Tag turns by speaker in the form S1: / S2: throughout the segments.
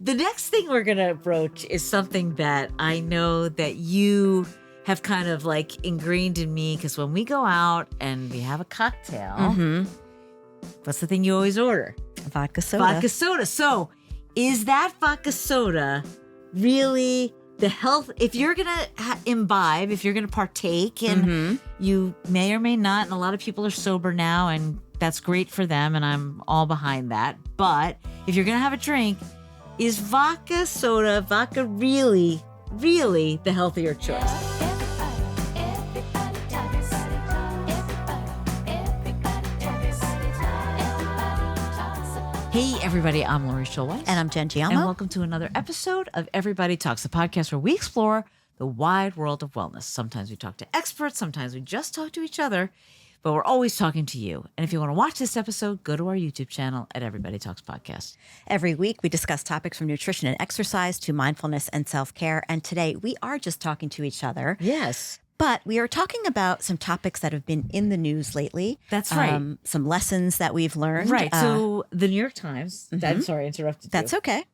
S1: The next thing we're going to broach is something that I know that you have kind of like ingrained in me, because when we go out and we have a cocktail, what's the thing you always order?
S2: Vodka soda.
S1: Vodka soda. So is that vodka soda really the health? If you're going to imbibe, if you're going to partake, and you may or may not, and a lot of people are sober now, and that's great for them, and I'm all behind that. But if you're going to have a drink, is vodka really, really the healthier choice? Hey, everybody, I'm Lori Schulweiss.
S2: And I'm Jenn Giammo.
S1: And welcome to another episode of Everybody Talks, the podcast where we explore the wide world of wellness. Sometimes we talk to experts, sometimes we just talk to each other, but we're always talking to you. And if you want to watch this episode, go to our YouTube channel at Everybody Talks Podcast.
S2: Every week, we discuss topics from nutrition and exercise to mindfulness and self-care. And today, we are just talking to each other.
S1: Yes.
S2: But we are talking about some topics that have been in the news lately.
S1: That's right.
S2: Some lessons that we've learned.
S1: Right. So the New York Times, I'm sorry, I interrupted you.
S2: That's okay.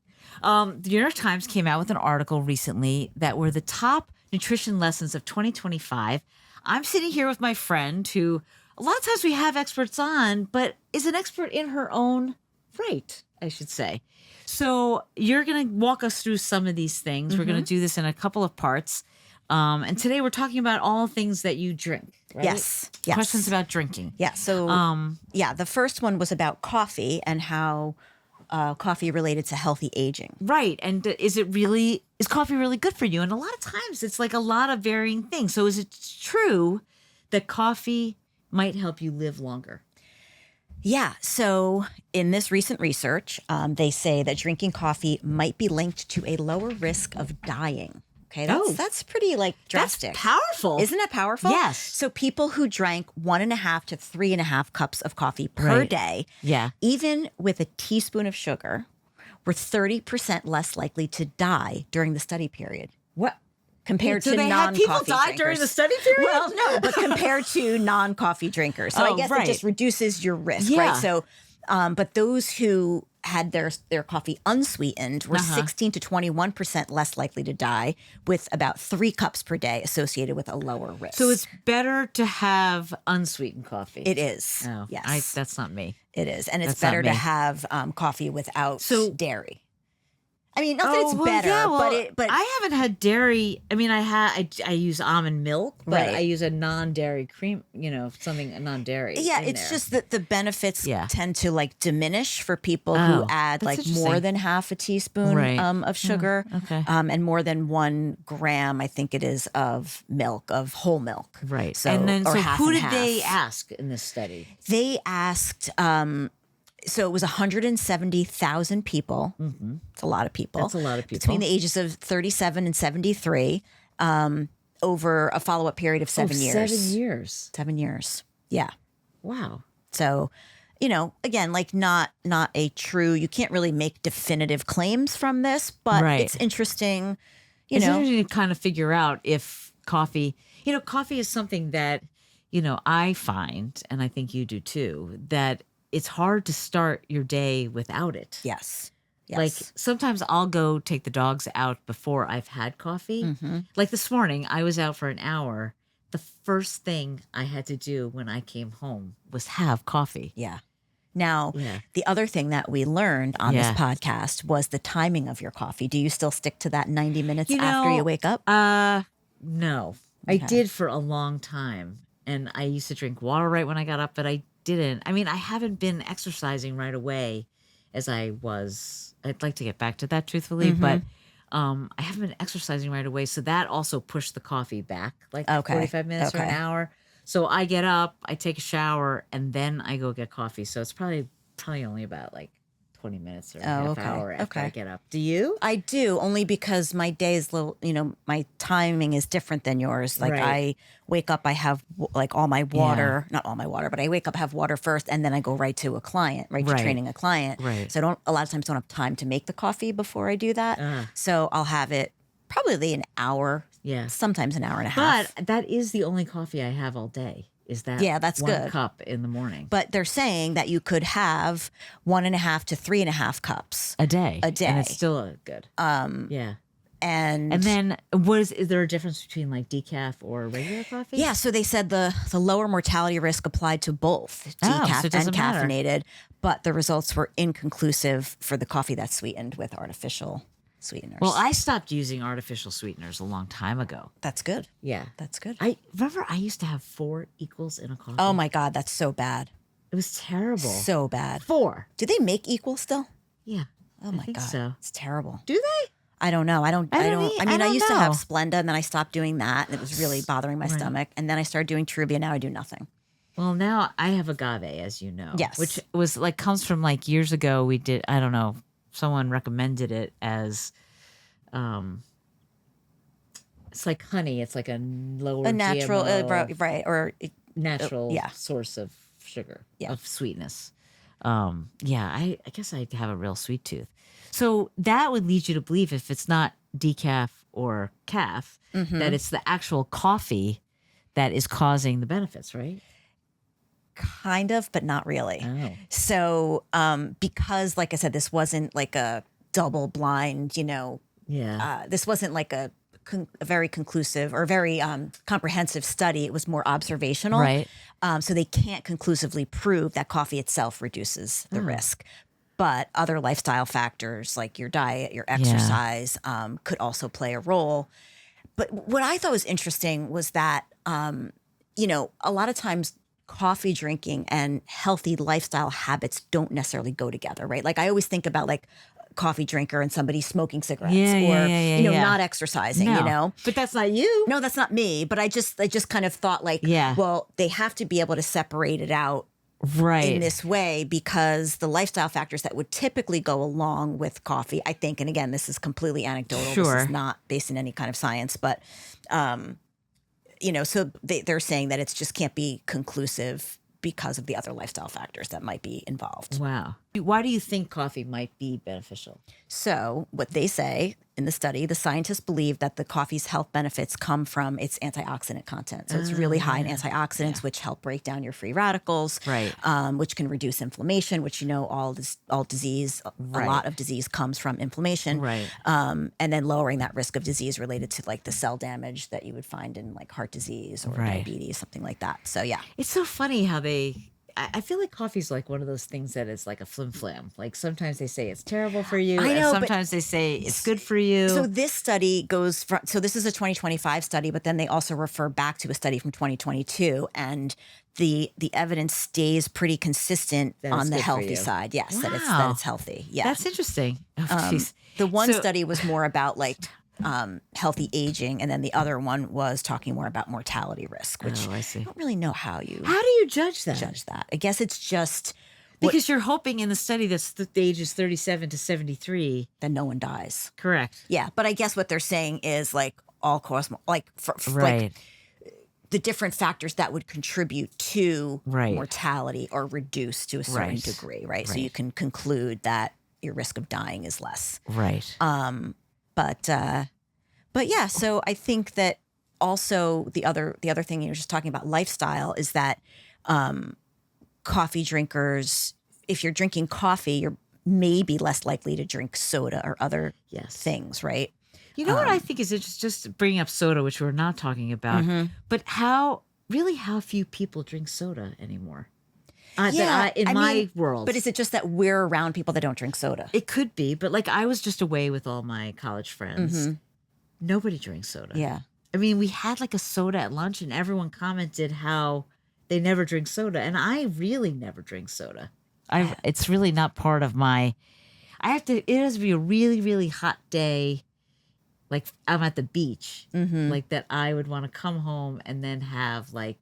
S1: The New York Times came out with an article recently that were the top nutrition lessons of 2025. I'm sitting here with my friend who a lot of times we have experts on, but is an expert in her own right, I should say. So you're going to walk us through some of these things. We're going to do this in a couple of parts. And today we're talking about all things that you drink, right?
S2: Yes.
S1: Questions about drinking.
S2: Yeah. So, the first one was about coffee and how coffee related to healthy aging.
S1: Right. And is coffee really good for you? And a lot of times it's like a lot of varying things. So is it true that coffee might help you live longer?
S2: Yeah. So in this recent research, they say that drinking coffee might be linked to a lower risk of dying. Okay, that's pretty drastic.
S1: That's powerful.
S2: Isn't it powerful?
S1: Yes.
S2: So people who drank 1.5 to 3.5 cups of coffee per day, even with a teaspoon of sugar, were 30% less likely to die during the study period.
S1: What?
S2: Compared to non-coffee drinkers.
S1: People die during the study period?
S2: Well, no, but compared to non-coffee drinkers. So I guess it just reduces your risk, right? So, but those who had their coffee unsweetened were 16 to 21% less likely to die, with about 3 cups per day associated with a lower risk.
S1: So it's better to have unsweetened coffee.
S2: It is.
S1: Oh,
S2: yes.
S1: That's not me.
S2: It is. And it's better to have coffee without dairy. I mean, not that it's better, but
S1: I haven't had dairy. I mean, I use almond milk, but I use a non-dairy cream, something non-dairy.
S2: Yeah, it's just that the benefits tend to diminish for people who add more than half a teaspoon of sugar, and more than 1 gram, I think it is, of milk, of whole milk.
S1: Right.
S2: So,
S1: and then,
S2: half
S1: who
S2: and
S1: did
S2: half.
S1: they ask in this study?
S2: They asked. So it was 170,000 people. Mm-hmm. It's a lot of people.
S1: That's a lot of people.
S2: Between the ages of 37 and 73, over a follow-up period of 7 years.
S1: 7 years.
S2: 7 years. Yeah.
S1: Wow.
S2: So, again, not a true, you can't really make definitive claims from this, but it's interesting,
S1: It's interesting to kind of figure out if coffee is something that, I find, and I think you do too, that it's hard to start your day without it.
S2: Yes.
S1: Like sometimes I'll go take the dogs out before I've had coffee. Mm-hmm. Like this morning, I was out for an hour. The first thing I had to do when I came home was have coffee.
S2: Yeah. Now, the other thing that we learned on this podcast was the timing of your coffee. Do you still stick to that 90 minutes after you wake up?
S1: No. I did for a long time. And I used to drink water right when I got up, but I didn't. I mean, I haven't been exercising right away as I was. I'd like to get back to that truthfully, but I haven't been exercising right away. So that also pushed the coffee back 45 minutes or an hour. So I get up, I take a shower, and then I go get coffee. So it's probably only about 20 minutes or a half hour after I get up. Do you?
S2: I do, only because my day is my timing is different than yours. I wake up, I have all my water, not all my water, but I wake up, have water first, and then I go right to a client, to training a client.
S1: Right.
S2: So a lot of times don't have time to make the coffee before I do that. So I'll have it probably an hour, sometimes an hour and a half.
S1: But that is the only coffee I have all day. is that
S2: that's
S1: one
S2: good.
S1: cup in the morning.
S2: But they're saying that you could have 1.5 to 3.5 cups
S1: A day.
S2: A day.
S1: And it's still good. Yeah.
S2: And
S1: then is there a difference between like decaf or regular coffee?
S2: Yeah, so they said the lower mortality risk applied to both decaf
S1: so it
S2: and
S1: doesn't matter.
S2: caffeinated, but the results were inconclusive for the coffee that's sweetened with artificial sweeteners.
S1: Well, I stopped using artificial sweeteners a long time ago.
S2: That's good.
S1: Yeah.
S2: That's good.
S1: I remember I used to have 4 equals in a coffee.
S2: Oh my God, that's so bad.
S1: It was terrible.
S2: So bad.
S1: 4.
S2: Do they make equal still?
S1: Yeah.
S2: Oh my
S1: I think
S2: God.
S1: so.
S2: It's terrible.
S1: Do they?
S2: I don't know. I
S1: don't
S2: used to have
S1: know.
S2: Splenda and then I stopped doing that and it was really bothering my stomach. And then I started doing Truvia. Now I do nothing.
S1: Well, now I have agave, as you know.
S2: Yes.
S1: Which was like comes from like years ago. We did, I don't know, someone recommended it as it's like honey. It's like a lower
S2: A natural,
S1: GMO,
S2: right. Or
S1: natural source of sugar, of sweetness. I guess I have a real sweet tooth. So that would lead you to believe if it's not decaf or calf, that it's the actual coffee that is causing the benefits, right?
S2: kind of, but not really.
S1: Oh.
S2: So because, like I said, this wasn't like a double blind, this wasn't like a very conclusive or very comprehensive study. It was more observational.
S1: Right.
S2: So they can't conclusively prove that coffee itself reduces the risk. But other lifestyle factors like your diet, your exercise could also play a role. But what I thought was interesting was that, a lot of times coffee drinking and healthy lifestyle habits don't necessarily go together, right? Like I always think about like coffee drinker and somebody smoking cigarettes not exercising,
S1: But that's not you.
S2: No, that's not me. But I just kind of thought like, well, they have to be able to separate it out in this way because the lifestyle factors that would typically go along with coffee, I think, and again, this is completely anecdotal.
S1: Sure.
S2: This is not based in any kind of science, but, so they're saying that it's just can't be conclusive because of the other lifestyle factors that might be involved.
S1: Wow. Why do you think coffee might be beneficial?
S2: So what they say in the study, the scientists believe that the coffee's health benefits come from its antioxidant content. So it's really high in antioxidants, which help break down your free radicals, which can reduce inflammation, which, all disease, a lot of disease comes from inflammation.
S1: Right.
S2: And then lowering that risk of disease related to like the cell damage that you would find in like heart disease or diabetes, something like that. So yeah.
S1: It's so funny how I feel like coffee's like one of those things that is like a flim-flam. Like sometimes they say it's terrible for you.
S2: I know,
S1: and sometimes they say it's good for you.
S2: So this study so this is a 2025 study, but then they also refer back to a study from 2022. And the evidence stays pretty consistent on the healthy side. Yes, that it's healthy. Yeah.
S1: That's interesting. Oh,
S2: the one study was more about like healthy aging, and then the other one was talking more about mortality risk, which
S1: I see.
S2: I don't really know how do
S1: you judge that?
S2: I guess it's just
S1: because you're hoping in the study that's the ages 37 to 73
S2: that no one dies.
S1: Correct.
S2: Yeah, but I guess what they're saying is like all cause like like the different factors that would contribute to mortality or reduce to a certain degree, right? So you can conclude that your risk of dying is less.
S1: Right.
S2: But yeah, so I think that also the other thing you're just talking about lifestyle is that coffee drinkers, if you're drinking coffee, you're maybe less likely to drink soda or other things, right?
S1: You know what I think is just bringing up soda, which we're not talking about, but how few people drink soda anymore. In my world.
S2: But is it just that we're around people that don't drink soda?
S1: It could be, but like I was just away with all my college friends. Nobody drinks soda.
S2: Yeah.
S1: I mean, we had like a soda at lunch and everyone commented how they never drink soda. And I really never drink soda. It's really not part of it has to be a really, really hot day. Like I'm at the beach, like that I would want to come home and then have like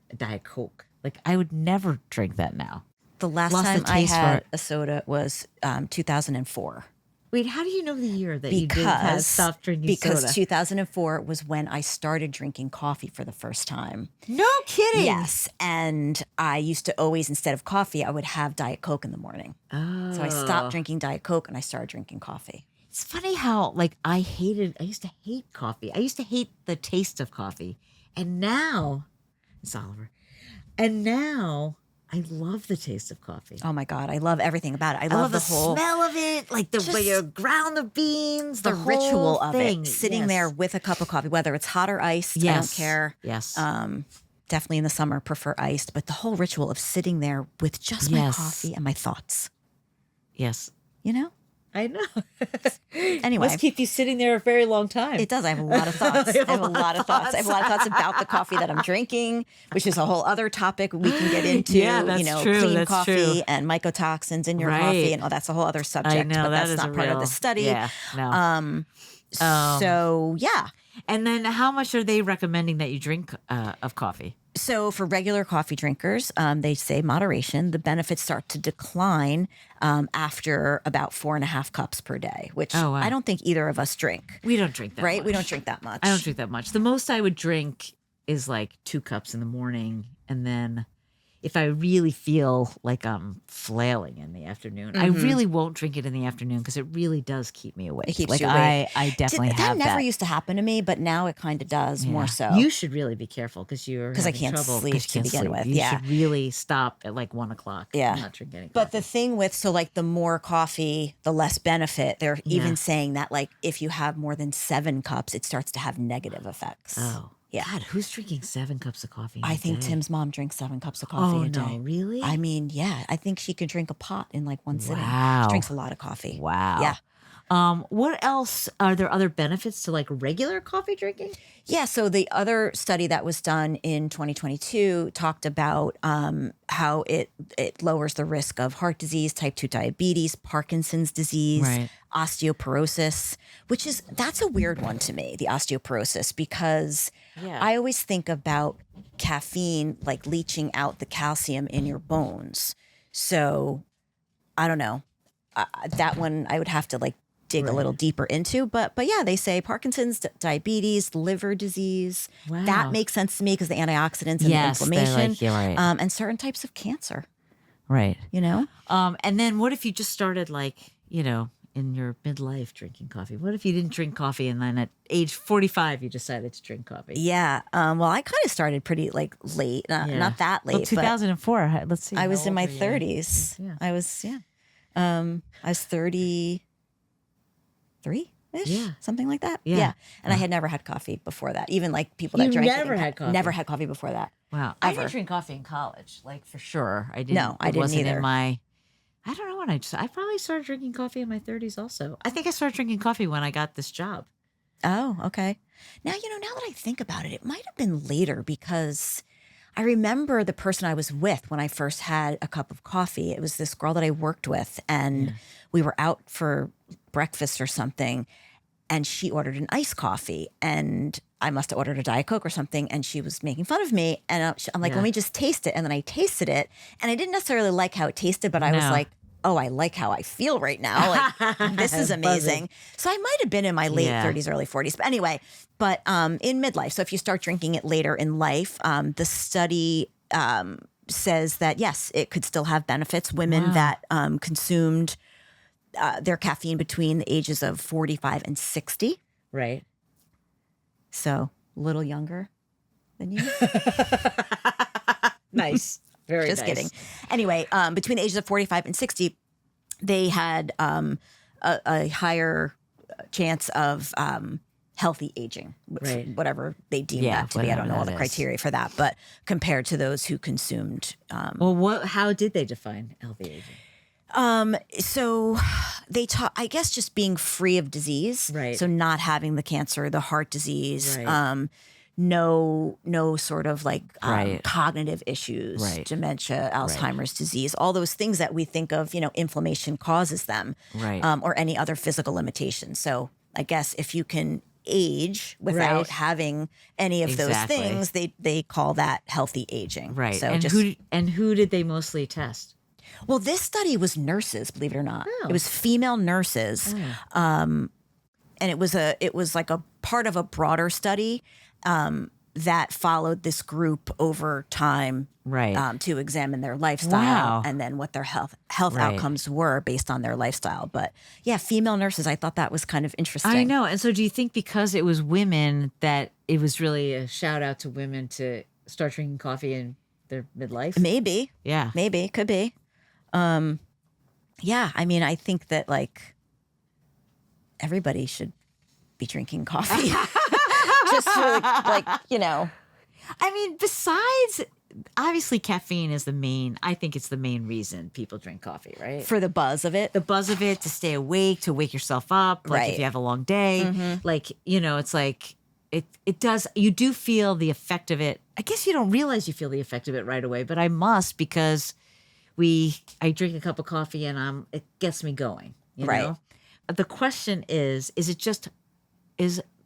S1: a Diet Coke. Like I would never drink that now.
S2: The last time I had a soda was 2004.
S1: Wait, how do you know the year that you did stop drinking soda?
S2: Because 2004 was when I started drinking coffee for the first time.
S1: No kidding.
S2: Yes. And I used to always, instead of coffee, I would have Diet Coke in the morning.
S1: Oh.
S2: So I stopped drinking Diet Coke and I started drinking coffee.
S1: It's funny how like I used to hate coffee. I used to hate the taste of coffee. And now, it's Oliver. And now I love the taste of coffee.
S2: Oh my God, I love everything about it. I
S1: love
S2: the
S1: whole smell of it, like the way you ground the beans,
S2: the ritual of
S1: thing.
S2: it, sitting there with a cup of coffee, whether it's hot or iced. I don't care.
S1: Yes.
S2: Definitely in the summer, prefer iced, but the whole ritual of sitting there with just my coffee and my thoughts.
S1: Yes.
S2: You know?
S1: I know.
S2: Anyway.
S1: Must keep you sitting there a very long time.
S2: It does. I have a lot of thoughts. I have a lot of thoughts. I have a lot of thoughts about the coffee that I'm drinking, which is a whole other topic we can get into.
S1: Yeah, that's true.
S2: Clean
S1: That's
S2: coffee
S1: true.
S2: and mycotoxins in your coffee. And that's a whole other subject.
S1: I know,
S2: but
S1: that
S2: that's not part of the study.
S1: Yeah, no.
S2: So, yeah.
S1: And then how much are they recommending that you drink of coffee?
S2: So for regular coffee drinkers, they say moderation. The benefits start to decline after about 4.5 cups per day, which I don't think either of us drink.
S1: We don't drink that
S2: right?
S1: much.
S2: We don't drink that much.
S1: I don't drink that much. The most I would drink is like 2 cups in the morning. And then if I really feel like I'm flailing in the afternoon, I really won't drink it in the afternoon because it really does keep me awake.
S2: It keeps you awake.
S1: I definitely have that.
S2: That never used to happen to me, but now it kind of does more so.
S1: You should really be careful because
S2: I can't sleep to begin with.
S1: You should really stop at like 1 o'clock.
S2: Yeah.
S1: Not drink any coffee.
S2: But the thing with, the more coffee, the less benefit. They're even saying that like if you have more than 7 cups, it starts to have negative effects.
S1: Oh.
S2: Yeah.
S1: God, who's drinking 7 cups of coffee
S2: I think
S1: day?
S2: Tim's mom drinks 7 cups of coffee a day.
S1: Oh, no, really?
S2: I mean, yeah. I think she could drink a pot in like one sitting.
S1: Wow.
S2: She drinks a lot of coffee.
S1: Wow.
S2: Yeah.
S1: What else? Are there other benefits to like regular coffee drinking?
S2: Yeah. So the other study that was done in 2022 talked about how it lowers the risk of heart disease, type 2 diabetes, Parkinson's disease, osteoporosis, that's a weird one to me, the osteoporosis, because I always think about caffeine like leaching out the calcium in your bones. So I don't know. That one I would have to like dig a little deeper into, but yeah, they say Parkinson's, diabetes, liver disease.
S1: Wow.
S2: That makes sense to me because the antioxidants and the inflammation, and certain types of cancer.
S1: Right.
S2: You know.
S1: And then what if you just started like in your midlife drinking coffee? What if you didn't drink coffee and then at age 45 you decided to drink coffee?
S2: Yeah. Well, I kind of started pretty like late, not that late.
S1: Well, 2004. Let's see.
S2: I was in my 30s. Yeah. I was 33-ish, something like that. Yeah. And I had never had coffee before that. Even like people that drank
S1: never had coffee.
S2: Never had coffee before that.
S1: Wow. I didn't drink coffee in college, like for sure. I didn't.
S2: No, I didn't either.
S1: I don't know when I probably started drinking coffee in my 30s also. I think I started drinking coffee when I got this job.
S2: Oh, okay. Now, now that I think about it, it might have been later because I remember the person I was with when I first had a cup of coffee. It was this girl that I worked with, and we were out for breakfast or something, and she ordered an iced coffee, and I must have ordered a Diet Coke or something, and she was making fun of me. And I'm like, let me just taste it. And then I tasted it, and I didn't necessarily like how it tasted, but I was like, oh, I like how I feel right now. Like, this is amazing. So I might have been in my late 30s, early 40s. But anyway, in midlife. So if you start drinking it later in life, the study says that, yes, it could still have benefits. Women that consumed their caffeine between the ages of 45 and 60.
S1: Right.
S2: So a little younger than you.
S1: Nice. Very
S2: Just
S1: nice.
S2: kidding. Anyway, between the ages of 45 and 60, they had a higher chance of healthy aging, whatever they deem that to be. I don't know all the criteria for that, but compared to those who consumed.
S1: How did they define healthy aging?
S2: So they taught, I guess, just being free of disease.
S1: Right.
S2: So not having the cancer, the heart disease, no sort of like cognitive issues, dementia, Alzheimer's disease, all those things that we think of, inflammation causes them, or any other physical limitations. So I guess if you can age without having any of those things, they call that healthy aging.
S1: Right.
S2: So
S1: who did they mostly test?
S2: Well, this study was nurses, believe it or not. It was female nurses. And it was like a part of a broader study that followed this group over time to examine their lifestyle and then what their health outcomes were based on their lifestyle. But yeah, female nurses, I thought that was kind of interesting.
S1: I know. And so do you think because it was women that it was really a shout out to women to start drinking coffee and their midlife.
S2: Maybe.
S1: Yeah.
S2: Maybe. Could be. Yeah. I mean, I think that like everybody should be drinking coffee. Just for like, you know.
S1: I mean, besides, obviously caffeine is I think it's the main reason people drink coffee, right?
S2: For the buzz of it.
S1: The buzz of it, to stay awake, to wake yourself up. Like if you have a long day, like, you know, it's like, it does, you do feel the effect of it. I guess you don't realize you feel the effect of it right away, but I must, because I drink a cup of coffee and it gets me going, you know? The question is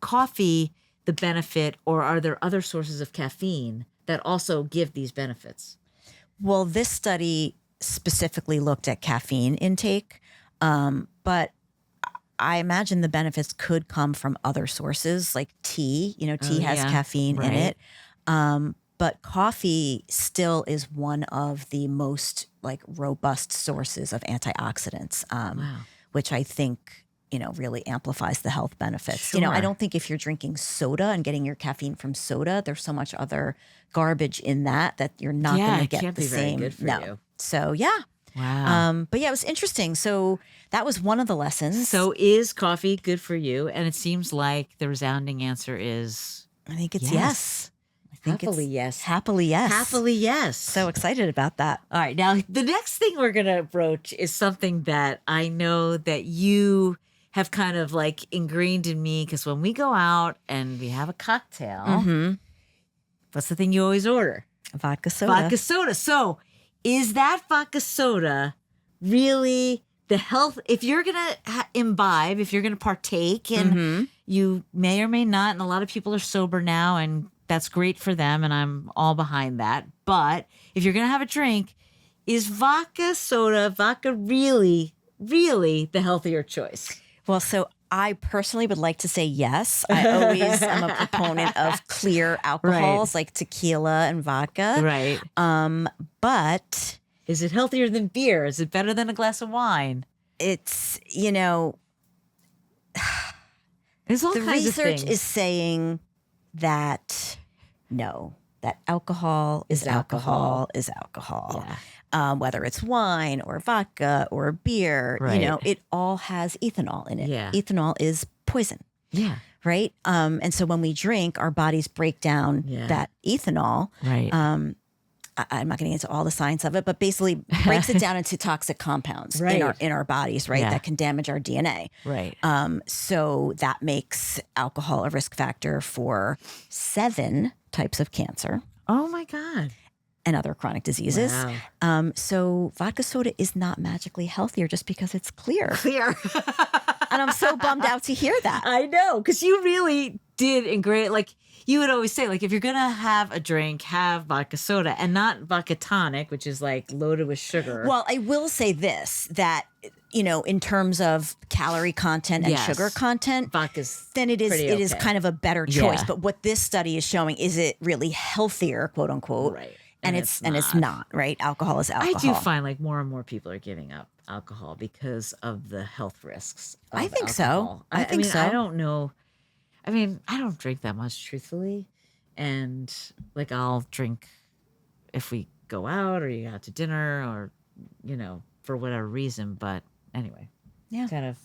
S1: coffee the benefit, or are there other sources of caffeine that also give these benefits?
S2: Well, this study specifically looked at caffeine intake, but I imagine the benefits could come from other sources like tea. You know, tea has caffeine in it. But coffee still is one of the most like robust sources of antioxidants, which I think, you know, really amplifies the health benefits.
S1: Sure.
S2: You know, I don't think if you're drinking soda and getting your caffeine from soda, there's so much other garbage in that you're not going to get the same.
S1: Very good for you.
S2: So yeah.
S1: Wow.
S2: But yeah, it was interesting. So that was one of the lessons.
S1: So is coffee good for you? And it seems like the resounding answer is,
S2: I think it's yes. I think
S1: happily
S2: it's
S1: yes.
S2: Happily yes.
S1: Happily yes.
S2: So excited about that.
S1: All right. Now, the next thing we're going to broach is something that I know that you have kind of like ingrained in me, because when we go out and we have a cocktail, what's the thing you always order?
S2: Vodka soda.
S1: Vodka soda. So is that vodka soda really the health? If you're going to imbibe, if you're going to partake, and you may or may not, and a lot of people are sober now, and that's great for them, and I'm all behind that. But if you're going to have a drink, is vodka really, really the healthier choice?
S2: Well, so I personally would like to say yes. I always am a proponent of clear alcohols like tequila and vodka.
S1: Right.
S2: But
S1: is it healthier than beer? Is it better than a glass of wine?
S2: It's, you know,
S1: there's all
S2: the
S1: kinds of
S2: research
S1: things.
S2: is saying that no, that alcohol is alcohol is alcohol.
S1: Yeah.
S2: Whether it's wine or vodka or beer, you know, it all has ethanol in it.
S1: Yeah.
S2: Ethanol is poison.
S1: Yeah.
S2: Right. And so when we drink, our bodies break down that ethanol.
S1: Right.
S2: I'm not getting into all the science of it, but basically breaks it down into toxic compounds in our bodies, right? That can damage our DNA.
S1: Right.
S2: So that makes alcohol a risk factor for 7 types of cancer.
S1: Oh my God.
S2: And other chronic diseases.
S1: Wow.
S2: So vodka soda is not magically healthier just because it's clear.
S1: Clear.
S2: And I'm so bummed out to hear that.
S1: I know, because you really did ingrain, like you would always say, like if you're going to have a drink, have vodka soda and not vodka tonic, which is like loaded with sugar.
S2: Well, I will say this, that, you know, in terms of calorie content and sugar content,
S1: vodka's
S2: then it is kind of a better choice.
S1: Yeah.
S2: But what this study is showing, is it really healthier, quote unquote?
S1: Right.
S2: And it's not, right? Alcohol is alcohol.
S1: I do find like more and more people are giving up alcohol because of the health risks of
S2: I think
S1: alcohol.
S2: so. I think
S1: mean,
S2: so.
S1: I don't know. I mean, I don't drink that much, truthfully. And like I'll drink if we go out or you go out to dinner or, you know, for whatever reason. But anyway, kind of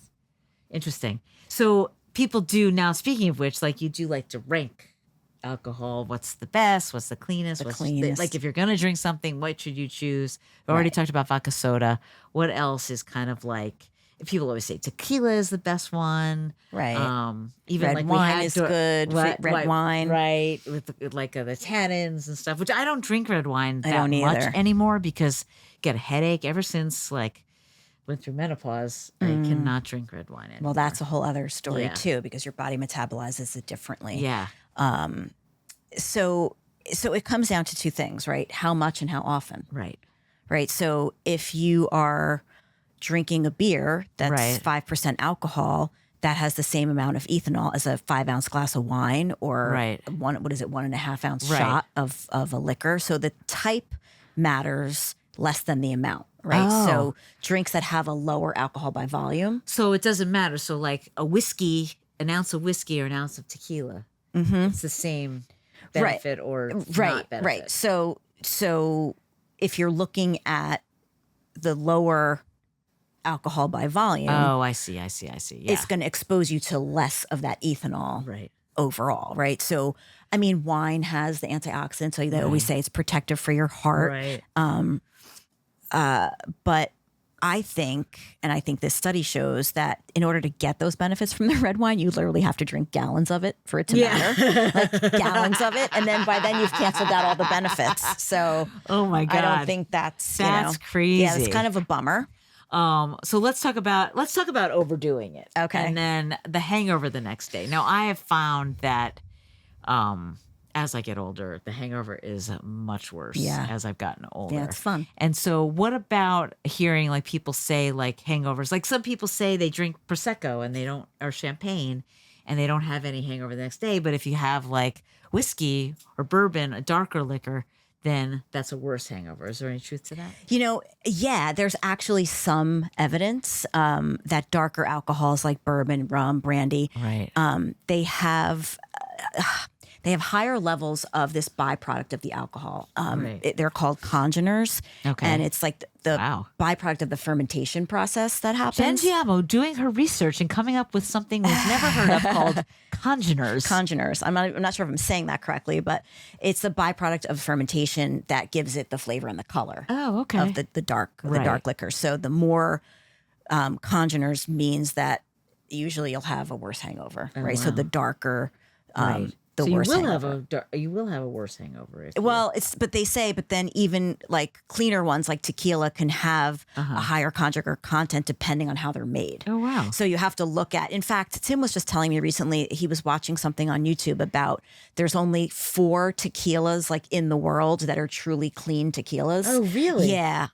S1: interesting. So people do now, speaking of which, like you do like to rank alcohol. What's the best? What's the cleanest? Like if you're going to drink something, what should you choose? We already talked about vodka soda. What else is kind of like, people always say tequila is the best one.
S2: Right.
S1: Even
S2: red
S1: like
S2: wine is good. Red wine.
S1: Right. With like the tannins and stuff, which I don't drink red wine that much
S2: either.
S1: anymore because I get a headache ever since like went through menopause. I cannot drink red wine anymore.
S2: Well, that's a whole other story too, because your body metabolizes it differently.
S1: Yeah.
S2: So it comes down to 2 things, right? How much and how often.
S1: Right.
S2: Right. So if you are drinking a beer that's 5% alcohol, that has the same amount of ethanol as a 5-ounce glass of wine or 1.5 ounce shot of a liquor. So the type matters less than the amount. Right.
S1: Oh.
S2: So drinks that have a lower alcohol by volume.
S1: So it doesn't matter. So like an ounce of whiskey or an ounce of tequila, it's the same benefit or not benefit.
S2: Right. So So if you're looking at the lower alcohol by volume,
S1: Oh, I see. Yeah.
S2: it's going to expose you to less of that ethanol
S1: Right.
S2: overall, right? So, I mean, wine has the antioxidants, so they always say it's protective for your heart.
S1: Right.
S2: But I think this study shows that in order to get those benefits from the red wine, you literally have to drink gallons of it for it to matter, like gallons of it, and then by then you've canceled out all the benefits. So,
S1: Oh my God,
S2: I don't think that's
S1: crazy.
S2: Yeah, it's kind of a bummer.
S1: So let's talk about overdoing it.
S2: Okay.
S1: And then the hangover the next day. Now I have found that as I get older, the hangover is much worse as I've gotten older.
S2: Yeah, it's fun.
S1: And so what about hearing like people say like hangovers? Like some people say they drink Prosecco and they don't, or champagne, and they don't have any hangover the next day. But if you have like whiskey or bourbon, a darker liquor, then that's a worse hangover. Is there any truth to that?
S2: There's actually some evidence that darker alcohols like bourbon, rum, brandy,
S1: Right.
S2: They have higher levels of this byproduct of the alcohol. They're called congeners.
S1: Okay.
S2: And it's like the byproduct of the fermentation process that happens.
S1: Jenn Giamo doing her research and coming up with something we've never heard of called congeners.
S2: Congeners. I'm not sure if I'm saying that correctly, but it's the byproduct of fermentation that gives it the flavor and the color.
S1: Oh, okay.
S2: Of the dark liquor. So the more congeners means that usually you'll have a worse hangover, right?
S1: Wow.
S2: So the darker, the
S1: so
S2: worse
S1: you will
S2: hangover.
S1: you will have a worse hangover.
S2: But then even like cleaner ones like tequila can have a higher conjugate content depending on how they're made.
S1: Oh, wow.
S2: So you have to look at, in fact, Tim was just telling me recently, he was watching something on YouTube about there's only 4 tequilas like in the world that are truly clean tequilas.
S1: Oh, really?
S2: Yeah.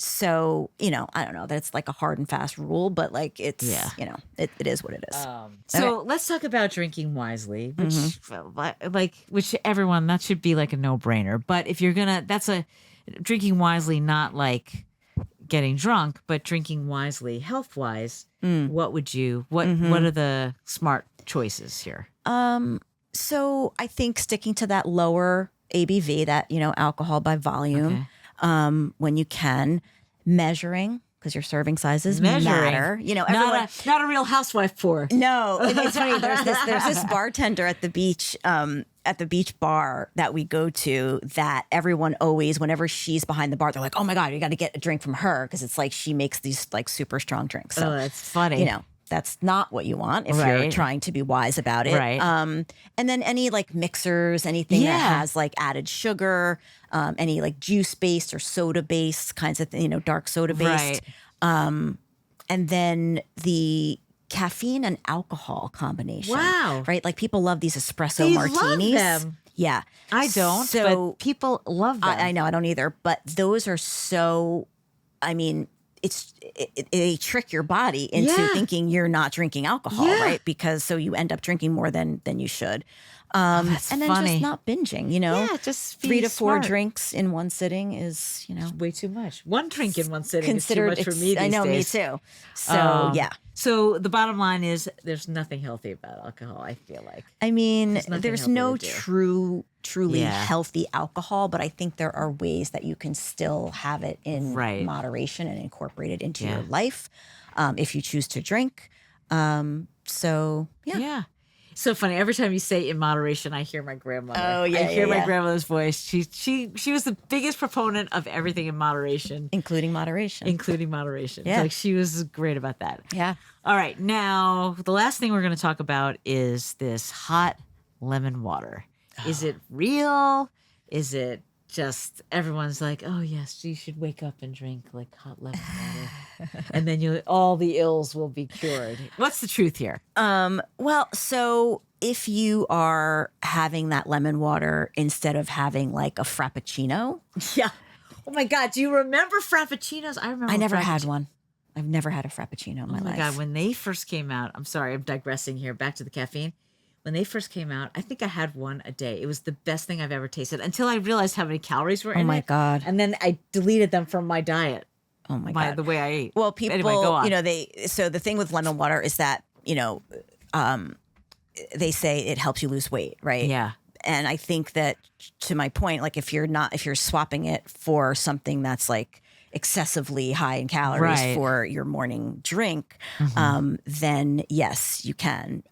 S2: So, I don't know, that's like a hard and fast rule, but like it's, it is what it is.
S1: So let's talk about drinking wisely, which everyone, that should be like a no brainer. But if you're that's a drinking wisely, not like getting drunk, but drinking wisely, health wise, what are the smart choices here?
S2: So I think sticking to that lower ABV, that, alcohol by volume, when you can, measuring, because your serving sizes matter. Everyone,
S1: not a real housewife pour.
S2: No, it's funny. There's this bartender at the beach bar that we go to that everyone always, whenever she's behind the bar, they're like, oh my God, you got to get a drink from her, because it's like she makes these like super strong drinks. So,
S1: that's funny.
S2: That's not what you want if you're trying to be wise about it.
S1: Right.
S2: And then any like mixers, anything that has like added sugar, any like juice based or soda based kinds of dark soda based.
S1: Right.
S2: And then the caffeine and alcohol combination.
S1: Wow.
S2: Right? Like people love these espresso martinis.
S1: Love them.
S2: Yeah.
S1: I don't, but people love them.
S2: I know, I don't either. But those are so, they trick your body into thinking you're not drinking alcohol, right? Because so you end up drinking more than you should.
S1: That's
S2: and then
S1: funny.
S2: just not binging,
S1: just
S2: 3 to 4
S1: smart.
S2: drinks in one sitting is,
S1: way too much. One drink in one sitting is too much for me these days.
S2: I know, me too. So,
S1: So the bottom line is there's nothing healthy about alcohol, I feel like.
S2: There's no truly healthy alcohol, but I think there are ways that you can still have it in moderation and incorporate it into your life if you choose to drink.
S1: So funny. Every time you say in moderation, I hear my grandmother.
S2: Oh, yeah,
S1: I hear my grandmother's voice. She was the biggest proponent of everything in moderation.
S2: Including moderation.
S1: Yeah. Like she was great about that.
S2: Yeah.
S1: All right. Now, the last thing we're going to talk about is this hot lemon water. Is it real? Is it just everyone's like, oh, yes, you should wake up and drink like hot lemon water. And then all the ills will be cured. What's the truth here?
S2: So if you are having that lemon water instead of having like a frappuccino.
S1: Yeah. Oh my God. Do you remember frappuccinos? I
S2: never had one. I've never had a frappuccino in my life.
S1: Oh my God. When they first came out, I'm sorry, I'm digressing here. Back to the caffeine. When they first came out, I think I had one a day. It was the best thing I've ever tasted until I realized how many calories were in it.
S2: Oh my God.
S1: And then I deleted them from my diet.
S2: Oh my God.
S1: The way I ate.
S2: Well, people,
S1: anyway, go on.
S2: so the thing with lemon water is that, they say it helps you lose weight, right?
S1: Yeah.
S2: And I think that, to my point, like if you're swapping it for something that's like excessively high in calories for your morning drink, then yes, you can,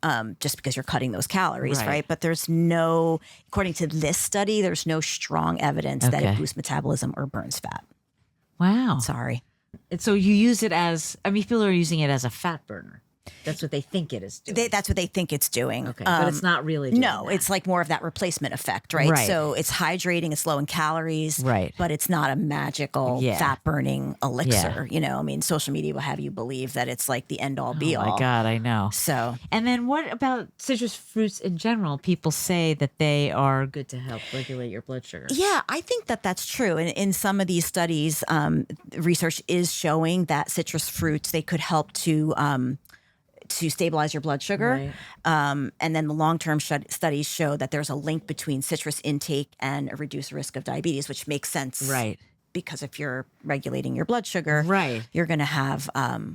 S2: just because you're cutting those calories, right? But there's no, according to this study, there's no strong evidence that it boosts metabolism or burns fat.
S1: Wow.
S2: Sorry.
S1: And so you use it as, I mean, people are using it as a fat burner. That's what they think it is doing.
S2: That's what they think it's doing.
S1: Okay, but it's not really doing
S2: No,
S1: that.
S2: it's like more of that replacement effect, right? So it's hydrating, it's low in calories, but it's not a magical fat burning elixir. You know, I mean, social media will have you believe that it's like the end all be all.
S1: Oh my God, I know.
S2: So,
S1: and then what about citrus fruits in general? People say that they are good to help regulate your blood sugar.
S2: Yeah, I think that that's true. And in some of these studies, research is showing that citrus fruits, they could help to stabilize your blood sugar. And then the long-term studies show that there's a link between citrus intake and a reduced risk of diabetes, which makes sense.
S1: Right.
S2: Because if you're regulating your blood sugar, you're going to have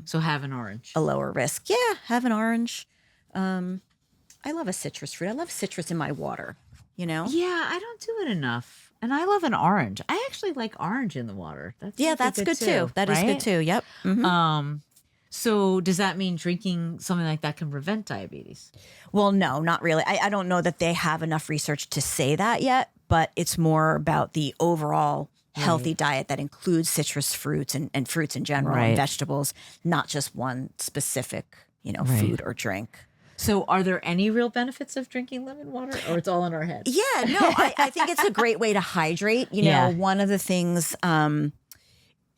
S1: so have an orange.
S2: A lower risk. Yeah, have an orange. I love a citrus fruit. I love citrus in my water, you know?
S1: Yeah, I don't do it enough. And I love an orange. I actually like orange in the water.
S2: That's good too. That is good too. Yep. Mm-hmm.
S1: So does that mean drinking something like that can prevent diabetes?
S2: Well, no, not really. I don't know that they have enough research to say that yet, but it's more about the overall healthy diet that includes citrus fruits and fruits in general and vegetables, not just one specific, food or drink.
S1: So are there any real benefits of drinking lemon water, or it's all in our heads?
S2: Yeah, no, I think it's a great way to hydrate. One of the things about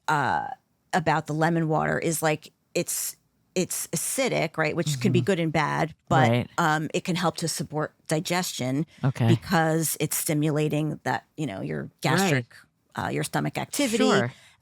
S2: the lemon water is like, it's acidic, right? Which can be good and bad, but it can help to support digestion because it's stimulating that, your gastric, your stomach activity.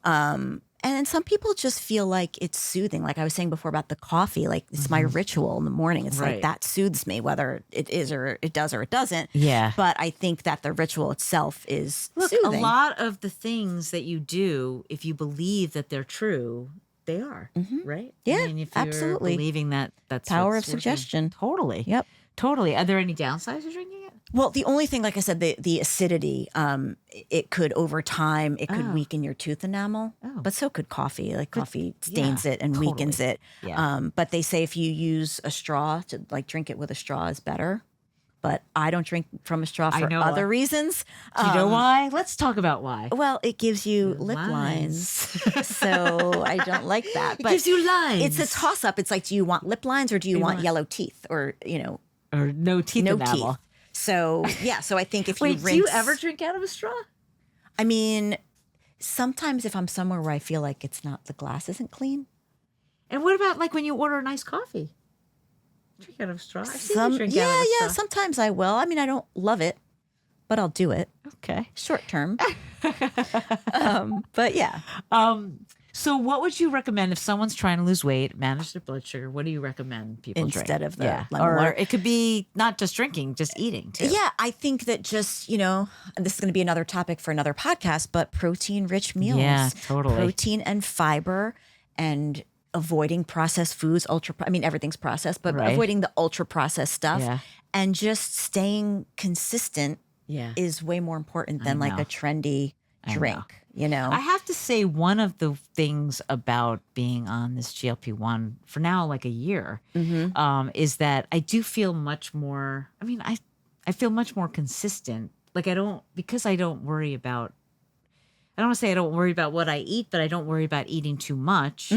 S2: And then some people just feel like it's soothing. Like I was saying before about the coffee, like it's my ritual in the morning. It's like that soothes me, whether it is or it does or it doesn't. Yeah. But I think that the ritual itself is soothing.
S1: A lot of the things that you do, if you believe that they're true, they are, right?
S2: Yeah,
S1: I mean, if you're
S2: absolutely.
S1: Believing that's
S2: power of
S1: working.
S2: Suggestion.
S1: Totally.
S2: Yep.
S1: Totally. Are there any downsides to drinking it?
S2: Well, the only thing, like I said, the acidity, it could over time, it could weaken your tooth enamel, but so could coffee. Like coffee stains it and weakens it. Yeah. But they say if you use a straw to like drink it with a straw is better. But I don't drink from a straw for other reasons.
S1: Do you know why? Let's talk about why.
S2: Well, it gives you lip lines. So I don't like that.
S1: It gives you lines.
S2: It's a toss-up. It's like, do you want lip lines or do you want yellow teeth? Or,
S1: or no teeth enamel.
S2: So, so I think if you rinse...
S1: do you ever drink out of a straw?
S2: I mean, sometimes if I'm somewhere where I feel like the glass isn't clean.
S1: And what about like when you order a nice coffee? Drink out of a straw. I've seen you drink out of a straw.
S2: Sometimes I will. I mean, I don't love it, but I'll do it.
S1: Okay.
S2: Short term. But yeah.
S1: So what would you recommend if someone's trying to lose weight, manage their blood sugar? What do you recommend people drink?
S2: Instead of the lemon
S1: or
S2: water?
S1: It could be not just drinking, just eating too.
S2: Yeah, I think that just, and this is going to be another topic for another podcast, but protein-rich meals.
S1: Yeah, totally.
S2: Protein and fiber and avoiding processed foods, everything's processed, but avoiding the ultra processed stuff and just staying consistent is way more important than like a trendy drink, I
S1: have to say one of the things about being on this GLP-1 for now, like a year, is that I do feel much more, I feel much more consistent. Like I don't worry about, I don't want to say I don't worry about what I eat, but I don't worry about eating too much.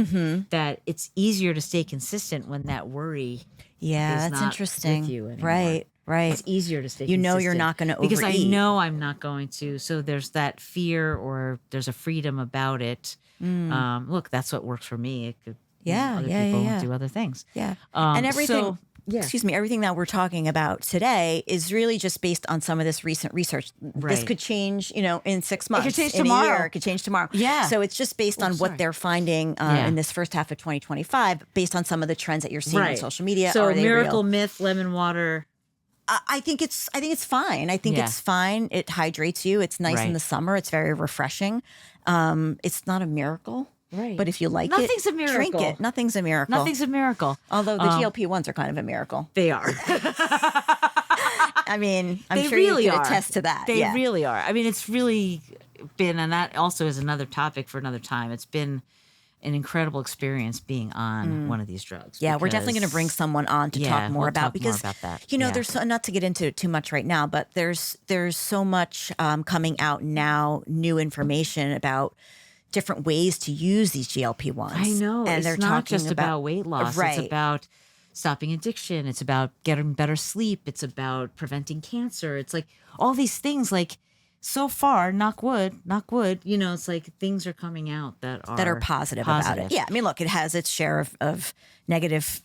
S1: That it's easier to stay consistent when that worry is
S2: that's
S1: not
S2: interesting.
S1: With you anymore. Right. It's easier to stay consistent.
S2: You're not going to overeat.
S1: Because I know I'm not going to. So there's that fear or there's a freedom about it. Look, that's what works for me. It could, other people do other things.
S2: Yeah. And everything... everything that we're talking about today is really just based on some of this recent research. This could change, in 6 months.
S1: It could change
S2: in
S1: tomorrow.
S2: A year. It could change tomorrow.
S1: Yeah.
S2: So it's just based on what they're finding in this first half of 2025, based on some of the trends that you're seeing on social media.
S1: So
S2: are they
S1: miracle
S2: real?
S1: myth, lemon water.
S2: I think it's fine. I think it's fine. It hydrates you. It's nice in the summer. It's very refreshing. It's not a miracle. Right. But if you like
S1: Nothing's
S2: it,
S1: a miracle.
S2: drink it. Nothing's a miracle.
S1: Nothing's a miracle.
S2: Although the GLP-1s are kind of a miracle.
S1: They are.
S2: I mean, I'm
S1: They
S2: sure
S1: really
S2: you can
S1: are.
S2: attest to that.
S1: They really are. I mean, it's really been, and that also is another topic for another time. It's been an incredible experience being on one of these drugs.
S2: Yeah, we're definitely going to bring someone on to talk more about because
S1: that.
S2: You know, there's not to get into it too much right now, but there's so much coming out now, new information about different ways to use these GLP-1s.
S1: I know,
S2: and
S1: it's
S2: they're
S1: not
S2: talking
S1: just about weight loss.
S2: Right.
S1: It's about stopping addiction. It's about getting better sleep. It's about preventing cancer. It's like all these things. Like so far, knock wood, you know, it's like things are coming out that are
S2: positive about it. Yeah, I mean, look, it has its share of negative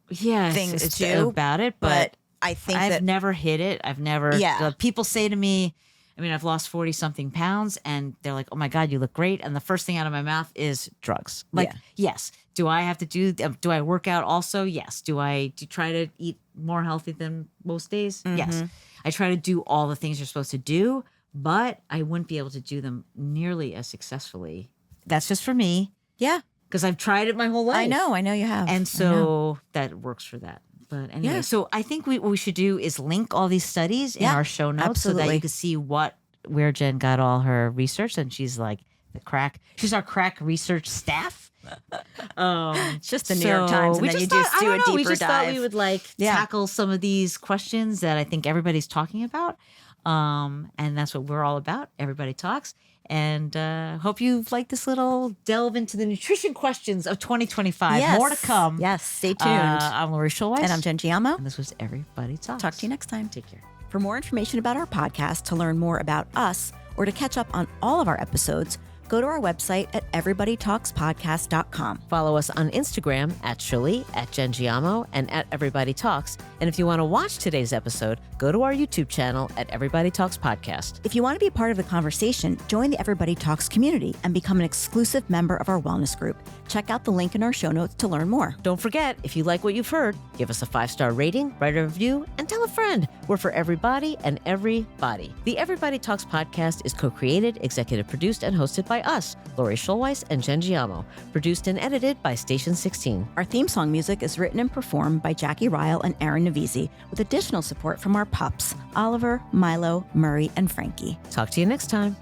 S2: things
S1: it's
S2: too
S1: about it, but
S2: I think
S1: I've never hit it. I've never. People say to me, I mean, I've lost 40 something pounds, and they're like, "Oh my God, you look great!" And the first thing out of my mouth is drugs. Like, yes. Do I have to do I work out also? Yes. Do I try to eat more healthy than most days? Yes. I try to do all the things you're supposed to do, but I wouldn't be able to do them nearly as successfully. That's just for me.
S2: Yeah.
S1: Because I've tried it my whole life.
S2: I know you have.
S1: And so that works for that. But anyway, so I think what we should do is link all these studies in our show notes so that you can see where Jenn got all her research. And she's like she's our crack research staff.
S2: It's just the New York Times, and then you just do a deeper dive.
S1: We just thought we would tackle some of these questions that I think everybody's talking about, and that's what we're all about. Everybody talks, and hope you've liked this little delve into the nutrition questions of 2025.
S2: Yes.
S1: More to come.
S2: Yes, stay tuned.
S1: I'm Lori Schulweis,
S2: and I'm Jenn Giamo,
S1: and this was Everybody Talks.
S2: Talk to you next time.
S1: Take care.
S2: For more information about our podcast, to learn more about us, or to catch up on all of our episodes, go to our website at everybodytalkspodcast.com.
S3: Follow us on Instagram at Shirley, at Jenn Giamo, and at Everybody Talks. And if you want to watch today's episode, go to our YouTube channel at Everybody Talks Podcast.
S2: If you want to be a part of the conversation, join the Everybody Talks community and become an exclusive member of our wellness group. Check out the link in our show notes to learn more.
S3: Don't forget, if you like what you've heard, give us a 5-star rating, write a review, and tell a friend. We're for everybody and everybody. The Everybody Talks podcast is co-created, executive produced, and hosted by us, Lori Schulweis and Jenn Giamo. Produced and edited by Station 16.
S2: Our theme song music is written and performed by Jackie Ryle and Aaron Navisi, with additional support from our pups, Oliver, Milo, Murray, and Frankie.
S3: Talk to you next time.